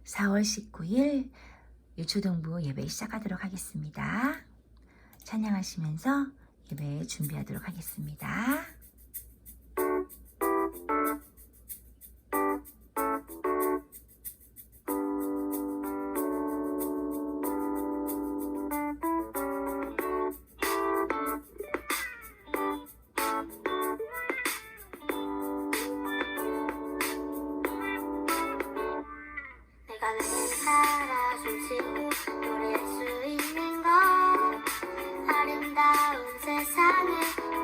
4월 19일 유초동부 예배 시작하도록 하겠습니다. 찬양하시면서 예배 준비하도록 하겠습니다. 내가 늘 살아 숨쉬고 노래할 수 있는 것 아름다운 세상을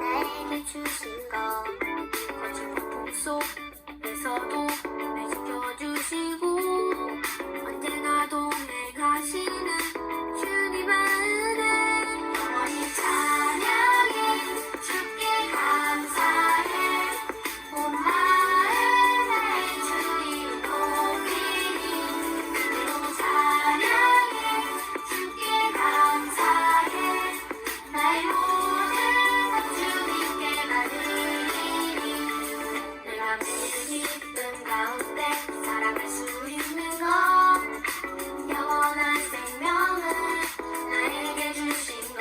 나에게 주신 것 거친 폭풍 속에서도 날 지켜주시고 언제나 동행하시는 주님의 은혜 영원히 찬양해 주께 감사해 온 마음 나의 주님 높이니 그대로 찬양해 주께 감사해 나의 모든 것 주님께 받으리니 내가 매일 기쁨 가운데 살아갈 수 있는 것 영원한 생명을 나에게 주신 것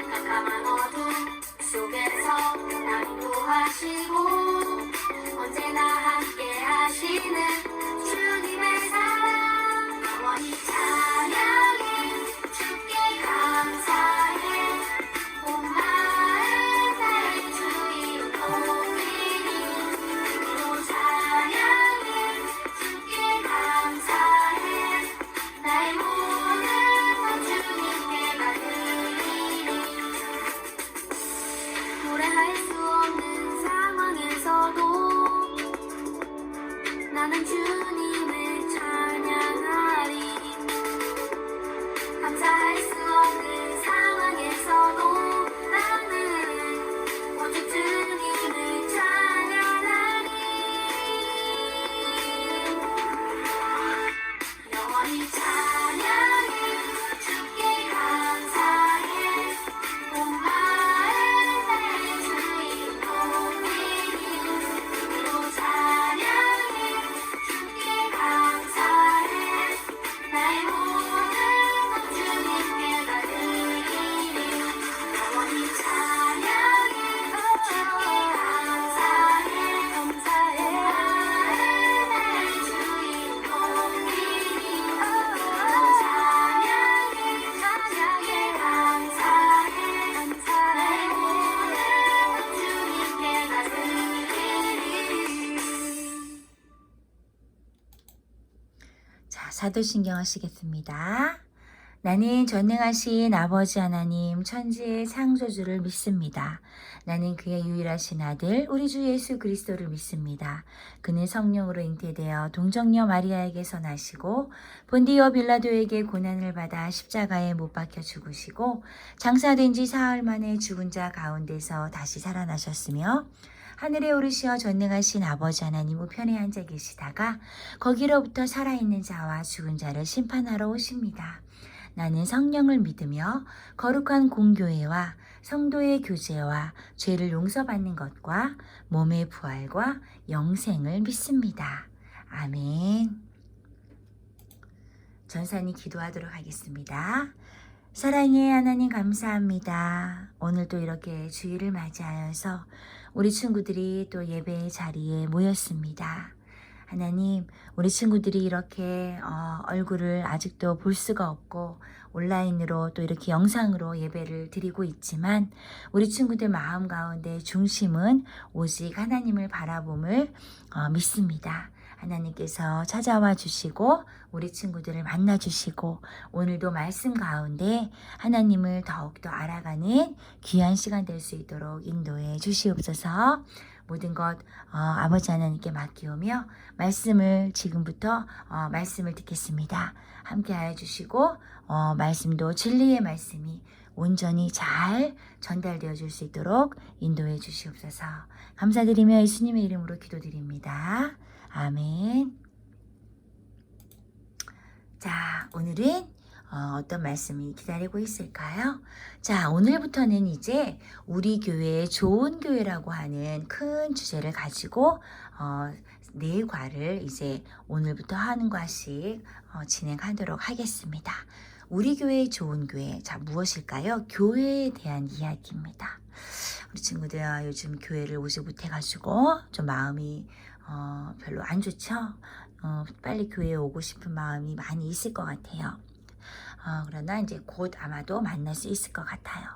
깜깜한 어둠 속에서 날 인도하시고 언제나 함께 하시는 주님의 사랑 영원히 찬양해 주께 감사해 온 마음 나의 주님 높이니 그대로 찬양해 주께 감사해 나의 모든 것 주님께 받으리니 노래할 수 없는 상황에서도 나는 주님을 찬양하리 감사할 수 없는 상황에서도 나는 오직 주님을 찬양하리 영원히 찬양해 주께 감사해 온 마음 나의 주님 높이니 그대로 찬양해 주께 감사해 나의 모든 것 주님께 받으리니 영원히 찬양해 주께 감사해 감사해 나의 주님 높이니 그대로 찬양해 감사해 나의 모든 것 주님께 받으리니 자, 사도신경 하시겠습니다. 나는 전능하신 아버지 하나님 천지의 창조주를 믿습니다. 나는 그의 유일하신 아들 우리 주 예수 그리스도를 믿습니다. 그는 성령으로 잉태되어 동정녀 마리아에게서 나시고 본디오 빌라도에게 고난을 받아 십자가에 못 박혀 죽으시고 장사된 지 사흘 만에 죽은 자 가운데서 다시 살아나셨으며 하늘에 오르시어 전능하신 아버지 하나님 우편에 앉아 계시다가 거기로부터 살아있는 자와 죽은 자를 심판하러 오십니다. 나는 성령을 믿으며 거룩한 공교회와 성도의 교제와 죄를 용서받는 것과 몸의 부활과 영생을 믿습니다. 아멘. 전산이 기도하도록 하겠습니다. 사랑의 하나님 감사합니다. 오늘도 이렇게 주일을 맞이하여서 우리 친구들이 또 예배의 자리에 모였습니다. 하나님, 우리 친구들이 이렇게 얼굴을 아직도 볼 수가 없고 온라인으로 또 이렇게 영상으로 예배를 드리고 있지만 우리 친구들 마음 가운데 중심은 오직 하나님을 바라봄을 믿습니다. 하나님께서 찾아와 주시고 우리 친구들을 만나 주시고 오늘도 말씀 가운데 하나님을 더욱더 알아가는 귀한 시간 될 수 있도록 인도해 주시옵소서. 모든 것 아버지 하나님께 맡기오며 말씀을 지금부터 말씀을 듣겠습니다. 함께하여 주시고 말씀도 진리의 말씀이 온전히 잘 전달되어 줄 수 있도록 인도해 주시옵소서. 감사드리며 예수님의 이름으로 기도드립니다. 아멘. 자, 오늘은 어떤 말씀이 기다리고 있을까요? 자, 오늘부터는 이제 우리 교회의 좋은 교회라고 하는 큰 주제를 가지고 네 과를 이제 오늘부터 한 과씩 진행하도록 하겠습니다. 우리 교회의 좋은 교회, 자 무엇일까요? 교회에 대한 이야기입니다. 우리 친구들 요즘 교회를 오지 못해가지고 좀 마음이 별로 안 좋죠? 빨리 교회에 오고 싶은 마음이 많이 있을 것 같아요. 그러나 이제 곧 아마도 만날 수 있을 것 같아요.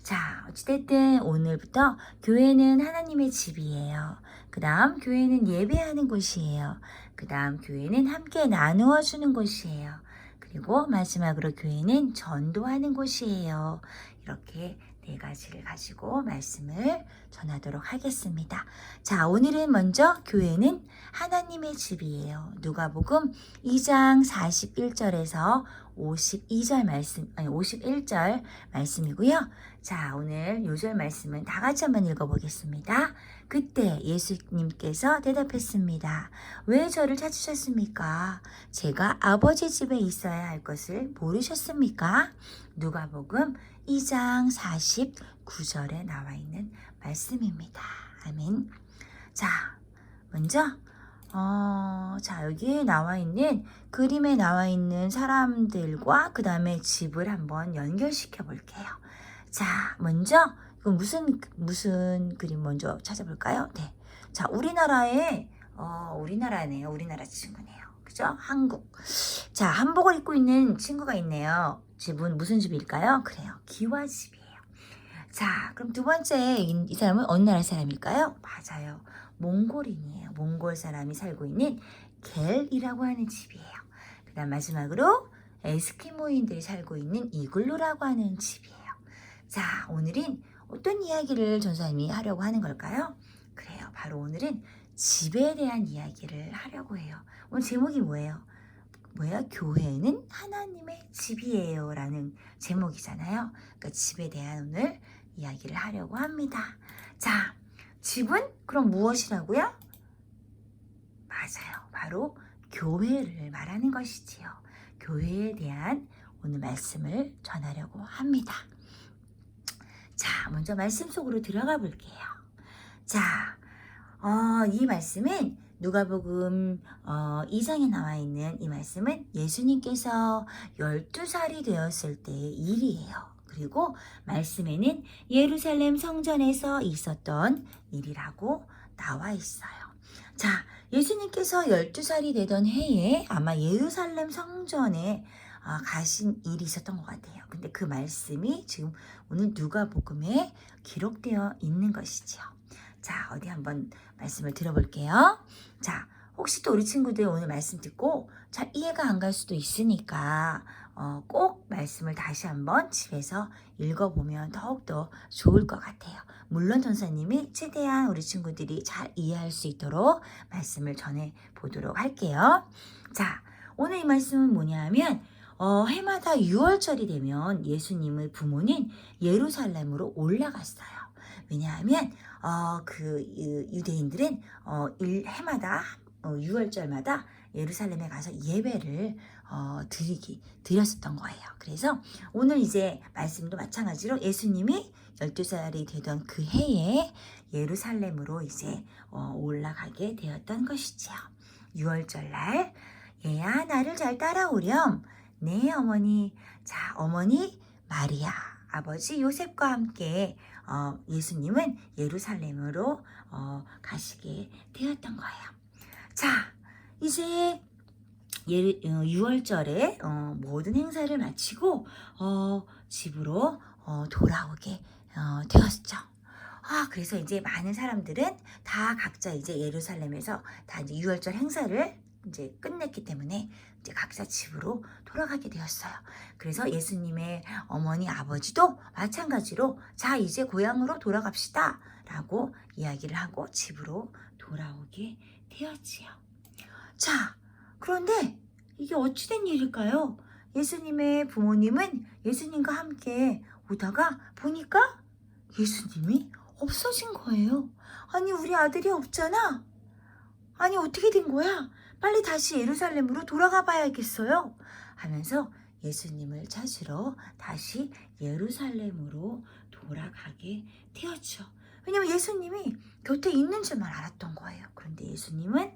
자, 어찌됐든 오늘부터 교회는 하나님의 집이에요. 그 다음 교회는 예배하는 곳이에요. 그 다음 교회는 함께 나누어 주는 곳이에요. 그리고 마지막으로 교회는 전도하는 곳이에요. 이렇게 네 가지를 가지고 말씀을 전하도록 하겠습니다. 자, 오늘은 먼저 교회는 하나님의 집이에요. 누가복음 2장 41절에서 52절 말씀, 51절 말씀이고요. 자, 오늘 요절 말씀은 다 같이 한번 읽어보겠습니다. 그때 예수님께서 대답했습니다. 왜 저를 찾으셨습니까? 제가 아버지 집에 있어야 할 것을 모르셨습니까? 누가복음 2장 49절에 나와 있는 말씀입니다. 아멘. 자, 먼저 자, 여기에 나와 있는 그림에 나와 있는 사람들과 그 다음에 집을 한번 연결시켜 볼게요. 자, 먼저 이거 무슨 그림 먼저 찾아볼까요? 네. 자, 우리나라네요. 우리나라 친구네요. 그죠? 한국. 자, 한복을 입고 있는 친구가 있네요. 집은 무슨 집일까요? 그래요. 기와집이에요. 자, 그럼 두 번째 이 사람은 어느 나라 사람일까요? 맞아요. 몽골인이에요. 몽골 사람이 살고 있는 겔이라고 하는 집이에요. 그 다음 마지막으로 에스키모인들이 살고 있는 이글루라고 하는 집이에요. 자, 오늘은 어떤 이야기를 전사님이 하려고 하는 걸까요? 그래요. 바로 오늘은 집에 대한 이야기를 하려고 해요. 오늘 제목이 뭐예요? 교회는 하나님의 집이에요 라는 제목이잖아요. 그러니까 집에 대한 오늘 이야기를 하려고 합니다. 자, 집은 그럼 무엇이라고요? 맞아요. 바로 교회를 말하는 것이지요. 교회에 대한 오늘 말씀을 전하려고 합니다. 자, 먼저 말씀 속으로 들어가 볼게요. 자, 이 말씀은 누가복음 2장에 나와 있는 이 말씀은 예수님께서 12살이 되었을 때의 일이에요. 그리고 말씀에는 예루살렘 성전에서 있었던 일이라고 나와 있어요. 자, 예수님께서 12살이 되던 해에 아마 예루살렘 성전에 가신 일이 있었던 것 같아요. 근데 그 말씀이 지금 오늘 누가복음에 기록되어 있는 것이죠. 자, 어디 한번 말씀을 들어볼게요. 자, 혹시 또 우리 친구들 오늘 말씀 듣고 잘 이해가 안 갈 수도 있으니까 꼭 말씀을 다시 한번 집에서 읽어보면 더욱더 좋을 것 같아요. 물론 전사님이 최대한 우리 친구들이 잘 이해할 수 있도록 말씀을 전해 보도록 할게요. 자, 오늘 이 말씀은 뭐냐면 해마다 6월절이 되면 예수님의 부모는 예루살렘으로 올라갔어요. 왜냐하면 그 유대인들은 해마다 6월절마다 예루살렘에 가서 예배를 드렸었던 거예요. 그래서 오늘 이제 말씀도 마찬가지로 예수님이 12살이 되던 그 해에 예루살렘으로 이제 올라가게 되었던 것이지요. 6월절 날 얘야 나를 잘 따라오렴. 네 어머니. 자, 어머니 마리아, 아버지 요셉과 함께 예수님은 예루살렘으로 가시게 되었던 거예요. 자, 이제 6월절에 모든 행사를 마치고 집으로 돌아오게 되었죠. 그래서 이제 많은 사람들은 다 각자 이제 예루살렘에서 다 이제 6월절 행사를 이제 끝냈기 때문에 이제 각자 집으로 돌아가게 되었어요. 그래서 예수님의 어머니 아버지도 마찬가지로 자 이제 고향으로 돌아갑시다 라고 이야기를 하고 집으로 돌아오게 되었지요. 자, 그런데 이게 어찌된 일일까요? 예수님의 부모님은 예수님과 함께 오다가 보니까 예수님이 없어진 거예요. 아니 우리 아들이 없잖아. 아니 어떻게 된 거야? 빨리 다시 예루살렘으로 돌아가 봐야겠어요. 하면서 예수님을 찾으러 다시 예루살렘으로 돌아가게 되었죠. 왜냐면 예수님이 곁에 있는 줄만 알았던 거예요. 그런데 예수님은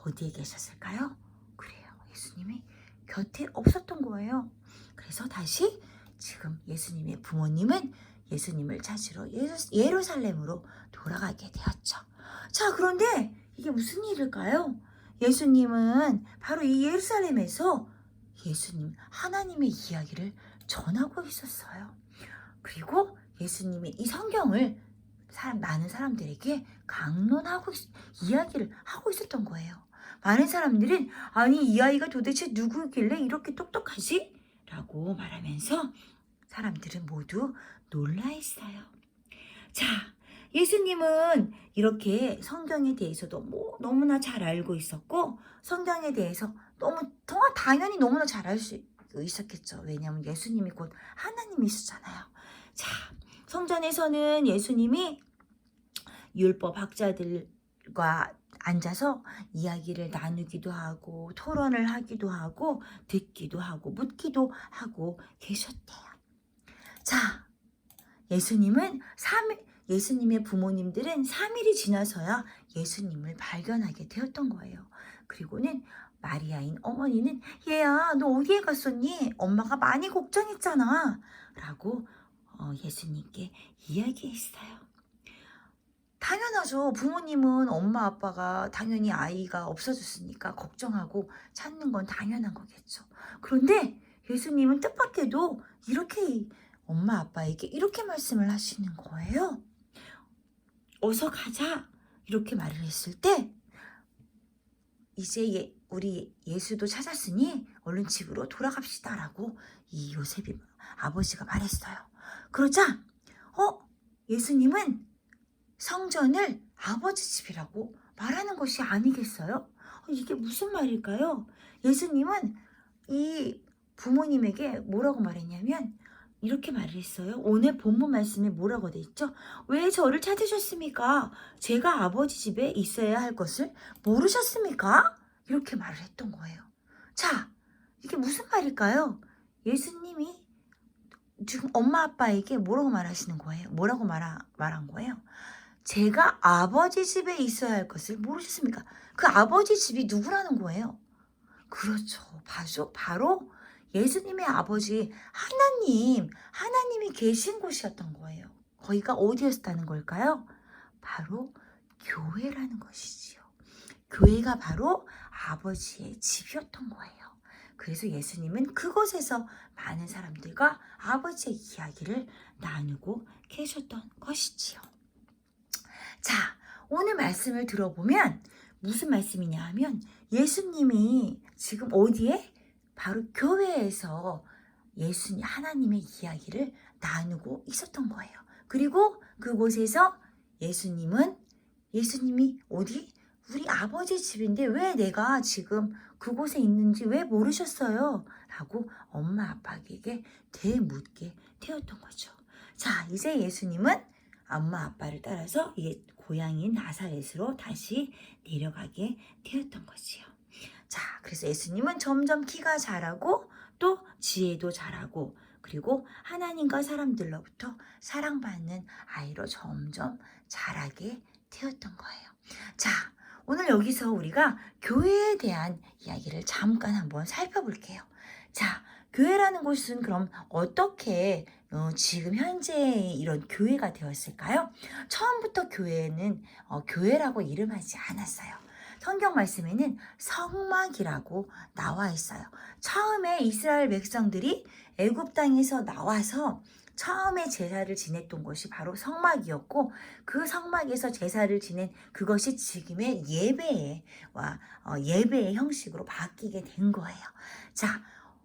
어디에 계셨을까요? 그래요. 예수님이 곁에 없었던 거예요. 그래서 다시 지금 예수님의 부모님은 예수님을 찾으러 예루살렘으로 돌아가게 되었죠. 자, 그런데 이게 무슨 일일까요? 예수님은 바로 이 예루살렘에서 예수님, 하나님의 이야기를 전하고 있었어요. 그리고 예수님이 이 성경을 많은 사람들에게 강론하고 이야기를 하고 있었던 거예요. 많은 사람들은 아니 이 아이가 도대체 누구길래 이렇게 똑똑하지? 라고 말하면서 사람들은 모두 놀라했어요. 자, 예수님은 이렇게 성경에 대해서도 너무나 잘 알고 있었고 성경에 대해서 당연히 너무나 잘 알 수 있었겠죠. 왜냐하면 예수님이 곧 하나님이시잖아요. 자, 성전에서는 예수님이 율법 학자들과 앉아서 이야기를 나누기도 하고 토론을 하기도 하고 듣기도 하고 묻기도 하고 계셨대요. 자, 예수님의 부모님들은 3일이 지나서야 예수님을 발견하게 되었던 거예요. 그리고는 마리아인 어머니는 얘야 너 어디에 갔었니? 엄마가 많이 걱정했잖아 라고 예수님께 이야기했어요. 당연하죠. 부모님은 엄마 아빠가 당연히 아이가 없어졌으니까 걱정하고 찾는 건 당연한 거겠죠. 그런데 예수님은 뜻밖에도 이렇게 엄마 아빠에게 이렇게 말씀을 하시는 거예요. 어서 가자 이렇게 말을 했을 때 이제 우리 예수도 찾았으니 얼른 집으로 돌아갑시다 라고 이 요셉이 아버지가 말했어요. 그러자 예수님은 성전을 아버지 집이라고 말하는 것이 아니겠어요? 이게 무슨 말일까요? 예수님은 이 부모님에게 뭐라고 말했냐면 이렇게 말을 했어요. 오늘 본문 말씀에 뭐라고 돼 있죠? 왜 저를 찾으셨습니까? 제가 아버지 집에 있어야 할 것을 모르셨습니까? 이렇게 말을 했던 거예요. 자, 이게 무슨 말일까요? 예수님이 지금 엄마 아빠에게 뭐라고 말하시는 거예요? 뭐라고 말한 거예요? 제가 아버지 집에 있어야 할 것을 모르셨습니까? 그 아버지 집이 누구라는 거예요? 그렇죠. 바로 예수님의 아버지 하나님이 계신 곳이었던 거예요. 거기가 어디였다는 걸까요? 바로 교회라는 것이지요. 교회가 바로 아버지의 집이었던 거예요. 그래서 예수님은 그곳에서 많은 사람들과 아버지의 이야기를 나누고 계셨던 것이지요. 자, 오늘 말씀을 들어보면 무슨 말씀이냐 하면 예수님이 지금 어디에? 바로 교회에서 하나님의 이야기를 나누고 있었던 거예요. 그리고 그곳에서 예수님이 어디? 우리 아버지 집인데 왜 내가 지금 그곳에 있는지 왜 모르셨어요? 라고 엄마 아빠에게 되묻게 되었던 거죠. 자, 이제 예수님은 엄마 아빠를 따라서 고향인 나사렛으로 다시 내려가게 되었던 거지요. 자, 그래서 예수님은 점점 키가 자라고 또 지혜도 자라고 그리고 하나님과 사람들로부터 사랑받는 아이로 점점 자라게 되었던 거예요. 자, 오늘 여기서 우리가 교회에 대한 이야기를 잠깐 한번 살펴볼게요. 자, 교회라는 곳은 그럼 어떻게 지금 현재 이런 교회가 되었을까요? 처음부터 교회는 교회라고 이름하지 않았어요. 성경 말씀에는 성막이라고 나와 있어요. 처음에 이스라엘 백성들이 애굽 땅에서 나와서 처음에 제사를 지냈던 것이 바로 성막이었고 그 성막에서 제사를 지낸 그것이 지금의 예배의 형식으로 바뀌게 된 거예요. 자,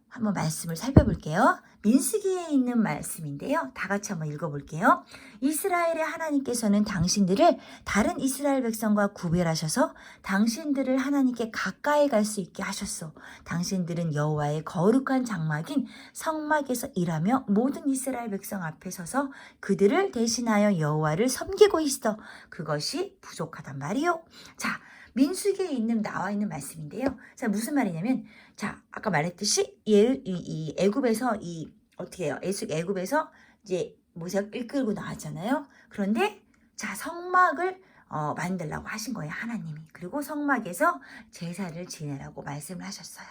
한번 말씀을 살펴볼게요. 민수기에 있는 말씀인데요. 다 같이 한번 읽어볼게요. 이스라엘의 하나님께서는 당신들을 다른 이스라엘 백성과 구별하셔서 당신들을 하나님께 가까이 갈 수 있게 하셨소. 당신들은 여호와의 거룩한 장막인 성막에서 일하며 모든 이스라엘 백성 앞에 서서 그들을 대신하여 여호와를 섬기고 있어. 그것이 부족하단 말이요. 자, 민수기에 나와 있는 말씀인데요. 자, 무슨 말이냐면, 자, 아까 말했듯이 이 애굽에서 어떻게 해요? 애굽에서 이제 모세가 이끌고 나왔잖아요. 그런데 자, 성막을 만들라고 하신 거예요, 하나님이. 그리고 성막에서 제사를 지내라고 말씀을 하셨어요.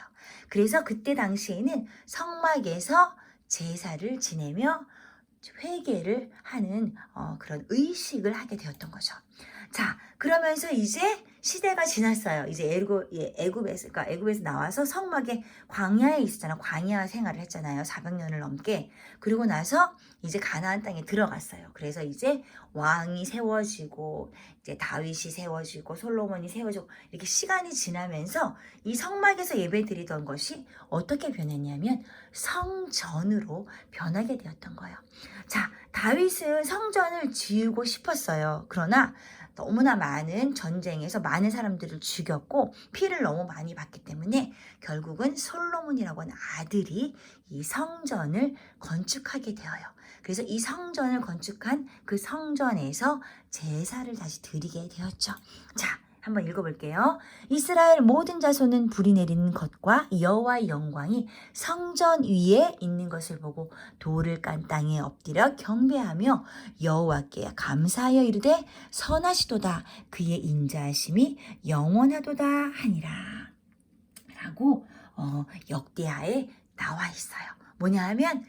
그래서 그때 당시에는 성막에서 제사를 지내며 회개를 하는 그런 의식을 하게 되었던 거죠. 자, 그러면서 이제 시대가 지났어요. 이제 애굽에서 나와서 성막의 광야에 있었잖아요. 광야 생활을 했잖아요. 400년을 넘게. 그리고 나서 이제 가나안 땅에 들어갔어요. 그래서 이제 왕이 세워지고 이제 다윗이 세워지고 솔로몬이 세워지고 이렇게 시간이 지나면서 이 성막에서 예배드리던 것이 어떻게 변했냐면 성전으로 변하게 되었던 거예요. 자, 다윗은 성전을 지우고 싶었어요. 그러나 너무나 많은 전쟁에서 많은 사람들을 죽였고 피를 너무 많이 봤기 때문에 결국은 솔로몬이라고 하는 아들이 이 성전을 건축하게 되어요. 그래서 이 성전을 건축한 그 성전에서 제사를 다시 드리게 되었죠. 자, 한번 읽어볼게요. 이스라엘 모든 자손은 불이 내리는 것과 여호와의 영광이 성전 위에 있는 것을 보고 돌을 깐 땅에 엎드려 경배하며 여호와께 감사하여 이르되 선하시도다 그의 인자하심이 영원하도다 하니라 라고 역대하에 나와 있어요. 뭐냐 하면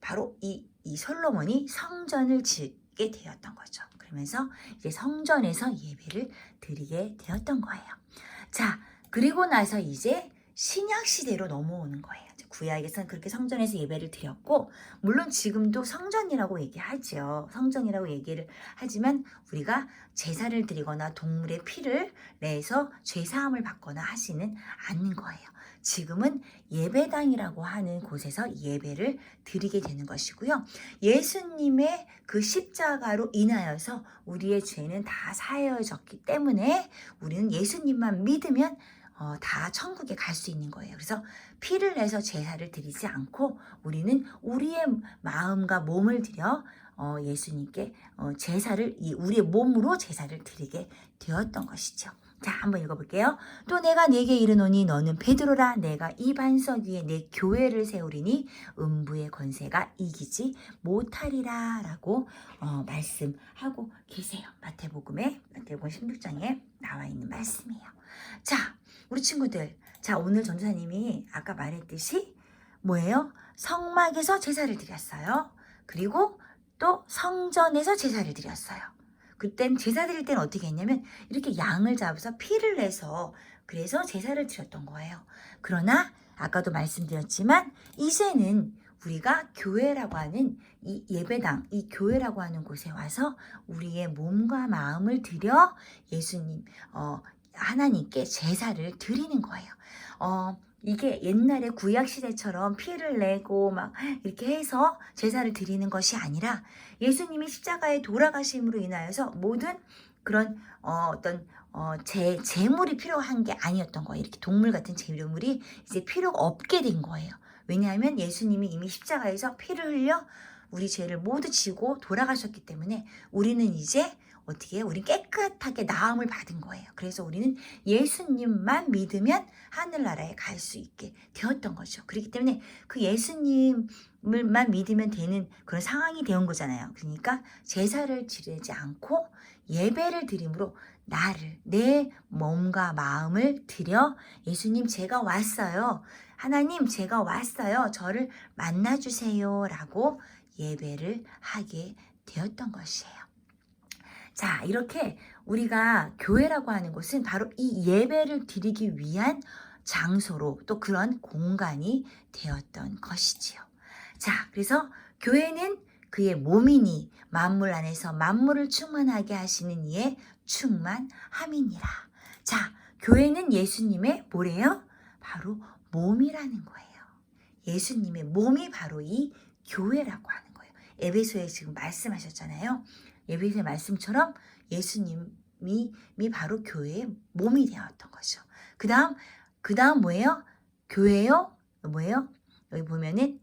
바로 이 솔로몬이 성전을 짓게 되었던 거죠. 그러면서 이제 성전에서 예배를 드리게 되었던 거예요. 자, 그리고 나서 이제 신약 시대로 넘어오는 거예요. 구약에서는 그렇게 성전에서 예배를 드렸고, 물론 지금도 성전이라고 얘기하죠. 성전이라고 얘기를 하지만 우리가 제사를 드리거나 동물의 피를 내서 죄사함을 받거나 하지는 않는 거예요. 지금은 예배당이라고 하는 곳에서 예배를 드리게 되는 것이고요. 예수님의 그 십자가로 인하여서 우리의 죄는 다 사해졌기 때문에 우리는 예수님만 믿으면 다 천국에 갈 수 있는 거예요. 그래서 피를 내서 제사를 드리지 않고 우리는 우리의 마음과 몸을 들여 예수님께 우리의 몸으로 제사를 드리게 되었던 것이죠. 자, 한번 읽어볼게요. 또 내가 네게 이르노니 너는 베드로라. 내가 이 반석 위에 내 교회를 세우리니 음부의 권세가 이기지 못하리라 라고 말씀하고 계세요. 마태복음 16장에 나와 있는 말씀이에요. 자, 우리 친구들, 자, 오늘 전도사님이 아까 말했듯이 뭐예요? 성막에서 제사를 드렸어요. 그리고 또 성전에서 제사를 드렸어요. 그땐 제사 드릴 때는 어떻게 했냐면 이렇게 양을 잡아서 피를 내서 그래서 제사를 드렸던 거예요. 그러나 아까도 말씀드렸지만 이제는 우리가 교회라고 하는 이 예배당, 이 교회라고 하는 곳에 와서 우리의 몸과 마음을 들여 예수님, 하나님께 제사를 드리는 거예요. 이게 옛날에 구약시대처럼 피를 내고 막 이렇게 해서 제사를 드리는 것이 아니라 예수님이 십자가에 돌아가심으로 인하여서 모든 그런 제물이 필요한 게 아니었던 거예요. 이렇게 동물 같은 제물이 이제 필요가 없게 된 거예요. 왜냐하면 예수님이 이미 십자가에서 피를 흘려 우리 죄를 모두 지고 돌아가셨기 때문에 우리는 이제 어떻게 해요? 우리는 깨끗하게 나음을 받은 거예요. 그래서 우리는 예수님만 믿으면 하늘나라에 갈 수 있게 되었던 거죠. 그렇기 때문에 그 예수님을만 믿으면 되는 그런 상황이 되온 거잖아요. 그러니까 제사를 지르지 않고 예배를 드림으로 내 몸과 마음을 드려 예수님 제가 왔어요. 하나님 제가 왔어요. 저를 만나주세요. 라고 예배를 하게 되었던 것이에요. 자, 이렇게 우리가 교회라고 하는 곳은 바로 이 예배를 드리기 위한 장소로 또 그런 공간이 되었던 것이지요. 자, 그래서 교회는 그의 몸이니 만물 안에서 만물을 충만하게 하시는 이의 충만함이니라. 자, 교회는 예수님의 뭐래요? 바로 몸이라는 거예요. 예수님의 몸이 바로 이 교회라고 하는 거예요. 에베소에 지금 말씀하셨잖아요. 예배의 말씀처럼 예수님이 바로 교회의 몸이 되었던 거죠. 그 다음 뭐예요? 교회요? 뭐예요? 여기 보면은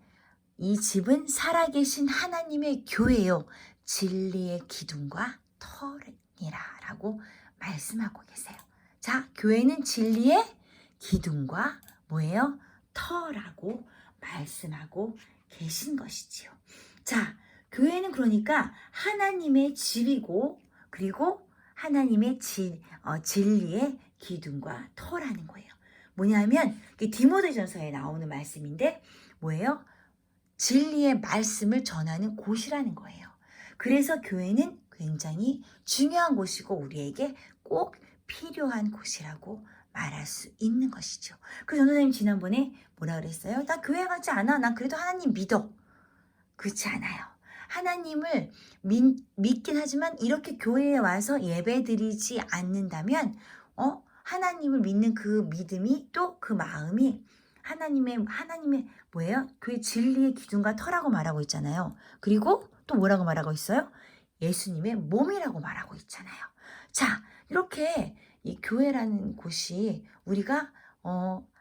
이 집은 살아계신 하나님의 교회요. 진리의 기둥과 터이니라 라고 말씀하고 계세요. 자, 교회는 진리의 기둥과 뭐예요? 터라고 말씀하고 계신 것이지요. 자, 교회는 그러니까 하나님의 집이고 그리고 하나님의 진리의 기둥과 터라는 거예요. 뭐냐면 디모데전서에 나오는 말씀인데 뭐예요? 진리의 말씀을 전하는 곳이라는 거예요. 그래서 교회는 굉장히 중요한 곳이고 우리에게 꼭 필요한 곳이라고 말할 수 있는 것이죠. 그래서 전도사님 지난번에 뭐라 그랬어요? 나 교회 가지 않아. 난 그래도 하나님 믿어. 그렇지 않아요. 하나님을 믿긴 하지만 이렇게 교회에 와서 예배드리지 않는다면 하나님을 믿는 그 믿음이 또 그 마음이 하나님의 뭐예요? 교회 진리의 기둥과 터라고 말하고 있잖아요. 그리고 또 뭐라고 말하고 있어요? 예수님의 몸이라고 말하고 있잖아요. 자, 이렇게 이 교회라는 곳이 우리가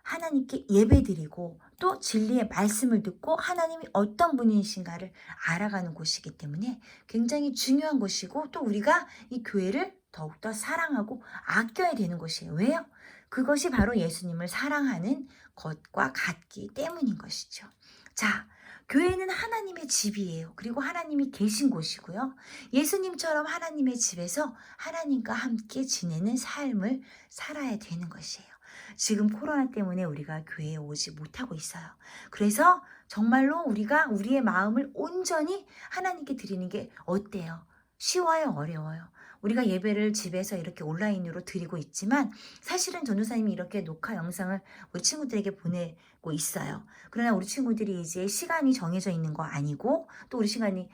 하나님께 예배드리고 또 진리의 말씀을 듣고 하나님이 어떤 분이신가를 알아가는 곳이기 때문에 굉장히 중요한 곳이고 또 우리가 이 교회를 더욱더 사랑하고 아껴야 되는 곳이에요. 왜요? 그것이 바로 예수님을 사랑하는 것과 같기 때문인 것이죠. 자, 교회는 하나님의 집이에요. 그리고 하나님이 계신 곳이고요. 예수님처럼 하나님의 집에서 하나님과 함께 지내는 삶을 살아야 되는 것이에요. 지금 코로나 때문에 우리가 교회에 오지 못하고 있어요. 그래서 정말로 우리가 우리의 마음을 온전히 하나님께 드리는 게 어때요? 쉬워요? 어려워요? 우리가 예배를 집에서 이렇게 온라인으로 드리고 있지만 사실은 전도사님이 이렇게 녹화 영상을 우리 친구들에게 보내고 있어요. 그러나 우리 친구들이 이제 시간이 정해져 있는 거 아니고 또 우리 시간이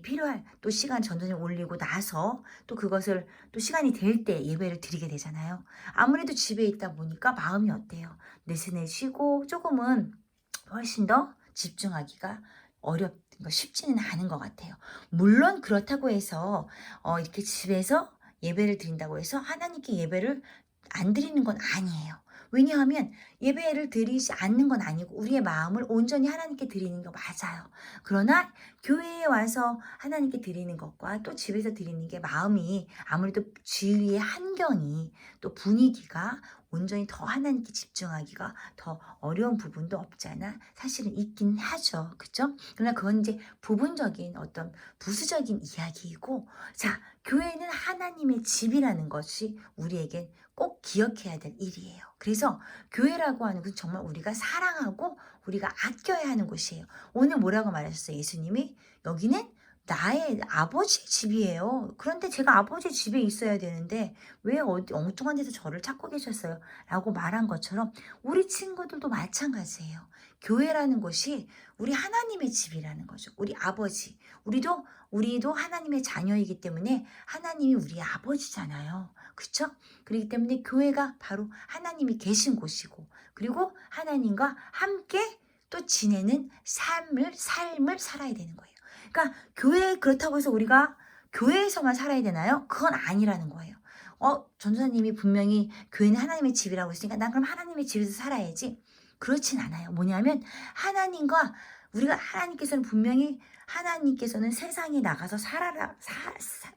필요할 또 시간 전도사님 올리고 나서 또 그것을 또 시간이 될 때 예배를 드리게 되잖아요. 아무래도 집에 있다 보니까 마음이 어때요? 내쉬고 조금은 훨씬 더 집중하기가 쉽지는 않은 것 같아요. 물론 그렇다고 해서 이렇게 집에서 예배를 드린다고 해서 하나님께 예배를 안 드리는 건 아니에요. 왜냐하면 예배를 드리지 않는 건 아니고 우리의 마음을 온전히 하나님께 드리는 거 맞아요. 그러나 교회에 와서 하나님께 드리는 것과 또 집에서 드리는 게 마음이 아무래도 주위의 환경이 또 분위기가 온전히 더 하나님께 집중하기가 더 어려운 부분도 없지 않아 사실은 있긴 하죠. 그죠? 그러나 그건 이제 부분적인 어떤 부수적인 이야기이고 자, 교회는 하나님의 집이라는 것이 우리에겐 꼭 기억해야 될 일이에요. 그래서 교회라고 하는 것은 정말 우리가 사랑하고 우리가 아껴야 하는 곳이에요. 오늘 뭐라고 말하셨어요? 예수님이 여기는 나의 아버지의 집이에요. 그런데 제가 아버지의 집에 있어야 되는데 왜 어디 엉뚱한 데서 저를 찾고 계셨어요? 라고 말한 것처럼 우리 친구들도 마찬가지예요. 교회라는 곳이 우리 하나님의 집이라는 거죠. 우리 아버지. 우리도 하나님의 자녀이기 때문에 하나님이 우리의 아버지잖아요. 그렇죠? 그렇기 때문에 교회가 바로 하나님이 계신 곳이고 그리고 하나님과 함께 또 지내는 삶을 살아야 되는 거예요. 그러니까 교회 그렇다고 해서 우리가 교회에서만 살아야 되나요? 그건 아니라는 거예요. 전도사님이 분명히 교회는 하나님의 집이라고 했으니까 난 그럼 하나님의 집에서 살아야지. 그렇진 않아요. 뭐냐면 하나님과 우리가 하나님께서는 분명히 하나님께서는 세상에 나가서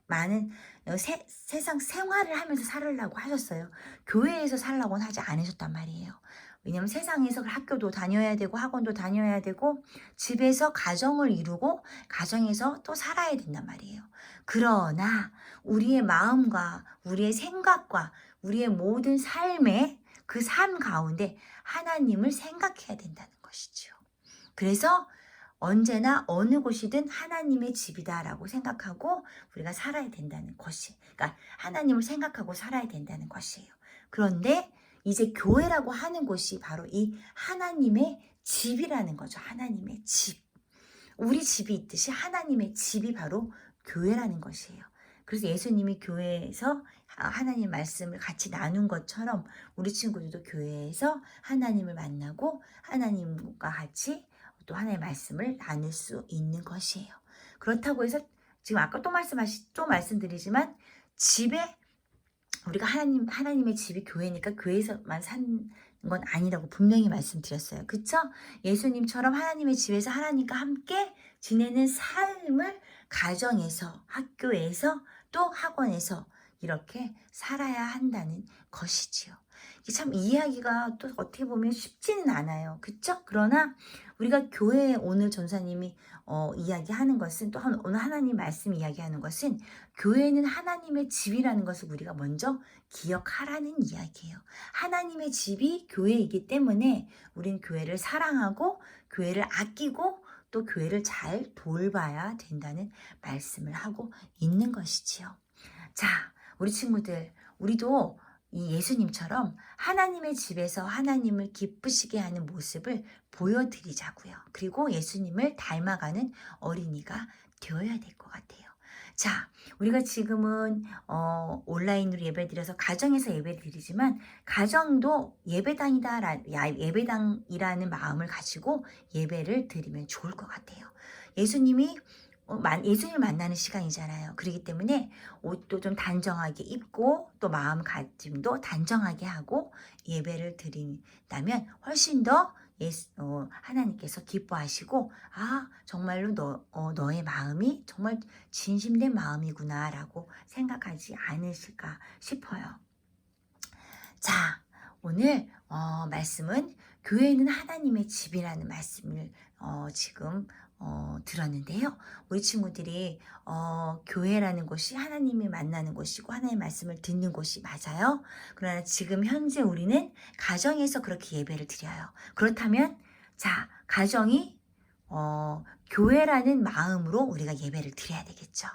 많은 세상 생활을 하면서 살으려고 하셨어요. 교회에서 살라고는 하지 않으셨단 말이에요. 왜냐하면 세상에서 학교도 다녀야 되고 학원도 다녀야 되고 집에서 가정을 이루고 가정에서 또 살아야 된단 말이에요. 그러나 우리의 마음과 우리의 생각과 우리의 모든 삶의 그 삶 가운데 하나님을 생각해야 된다는 것이죠. 그래서 언제나 어느 곳이든 하나님의 집이다라고 생각하고 우리가 살아야 된다는 것이, 그러니까 하나님을 생각하고 살아야 된다는 것이에요. 그런데 이제 교회라고 하는 곳이 바로 이 하나님의 집이라는 거죠. 하나님의 집. 우리 집이 있듯이 하나님의 집이 바로 교회라는 것이에요. 그래서 예수님이 교회에서 하나님 말씀을 같이 나눈 것처럼 우리 친구들도 교회에서 하나님을 만나고 하나님과 같이 또 하나님의 말씀을 나눌 수 있는 것이에요. 그렇다고 해서 지금 아까 또 말씀드리지만 집에 우리가 하나님의 집이 교회니까 교회에서만 사는 건 아니라고 분명히 말씀드렸어요. 그쵸? 예수님처럼 하나님의 집에서 하나님과 함께 지내는 삶을 가정에서, 학교에서, 또 학원에서 이렇게 살아야 한다는 것이지요. 이게 참 이해하기가 또 어떻게 보면 쉽지는 않아요. 그쵸? 그러나 우리가 교회에 오늘 전사님이 이야기하는 것은 또 오늘 하나님 말씀 이야기하는 것은 교회는 하나님의 집이라는 것을 우리가 먼저 기억하라는 이야기예요. 하나님의 집이 교회이기 때문에 우린 교회를 사랑하고 교회를 아끼고 또 교회를 잘 돌봐야 된다는 말씀을 하고 있는 것이지요. 자, 우리 친구들, 우리도 이 예수님처럼 하나님의 집에서 하나님을 기쁘시게 하는 모습을 보여드리자고요. 그리고 예수님을 닮아가는 어린이가 되어야 될 것 같아요. 자, 우리가 지금은 온라인으로 예배드려서 가정에서 예배드리지만 가정도 예배당이라는 마음을 가지고 예배를 드리면 좋을 것 같아요. 예수님이 예수님을 만나는 시간이잖아요. 그렇기 때문에 옷도 좀 단정하게 입고 또 마음가짐도 단정하게 하고 예배를 드린다면 훨씬 더 하나님께서 기뻐하시고 정말로 너의 마음이 정말 진심된 마음이구나 라고 생각하지 않으실까 싶어요. 자, 오늘 말씀은 교회는 하나님의 집이라는 말씀을 지금 들었는데요. 우리 친구들이 교회라는 곳이 하나님을 만나는 곳이고 하나님의 말씀을 듣는 곳이 맞아요. 그러나 지금 현재 우리는 가정에서 그렇게 예배를 드려요. 그렇다면 자, 가정이 교회라는 마음으로 우리가 예배를 드려야 되겠죠.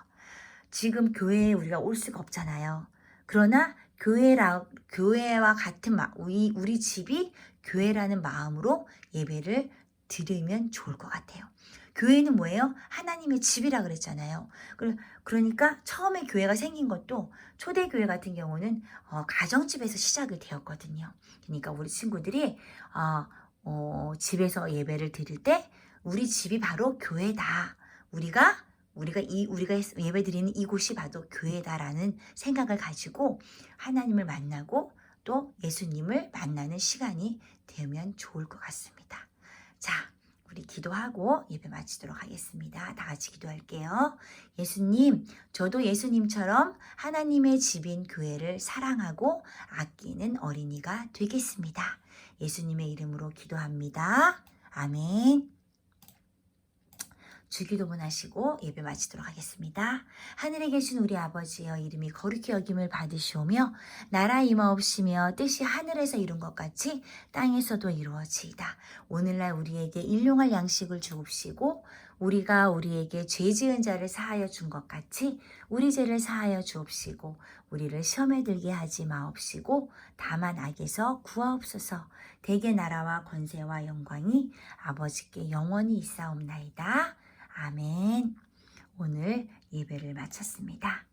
지금 교회에 우리가 올 수가 없잖아요. 그러나 교회와 같은 우리 집이 교회라는 마음으로 예배를 드리면 좋을 것 같아요. 교회는 뭐예요? 하나님의 집이라 그랬잖아요. 그러니까 처음에 교회가 생긴 것도 초대교회 같은 경우는 가정집에서 시작이 되었거든요. 그러니까 우리 친구들이 집에서 예배를 드릴 때 우리 집이 바로 교회다. 우리가 예배드리는 이곳이 바로 교회다라는 생각을 가지고 하나님을 만나고 또 예수님을 만나는 시간이 되면 좋을 것 같습니다. 자, 우리 기도하고 예배 마치도록 하겠습니다. 다 같이 기도할게요. 예수님, 저도 예수님처럼 하나님의 집인 교회를 사랑하고 아끼는 어린이가 되겠습니다. 예수님의 이름으로 기도합니다. 아멘. 주기도문 하시고 예배 마치도록 하겠습니다. 하늘에 계신 우리 아버지여, 이름이 거룩히 여김을 받으시오며 나라 임하옵시며 뜻이 하늘에서 이룬 것 같이 땅에서도 이루어지이다. 오늘날 우리에게 일용할 양식을 주옵시고 우리가 우리에게 죄 지은 자를 사하여 준 것 같이 우리 죄를 사하여 주옵시고 우리를 시험에 들게 하지 마옵시고 다만 악에서 구하옵소서. 대개 나라와 권세와 영광이 아버지께 영원히 있사옵나이다. 아멘. 오늘 예배를 마쳤습니다.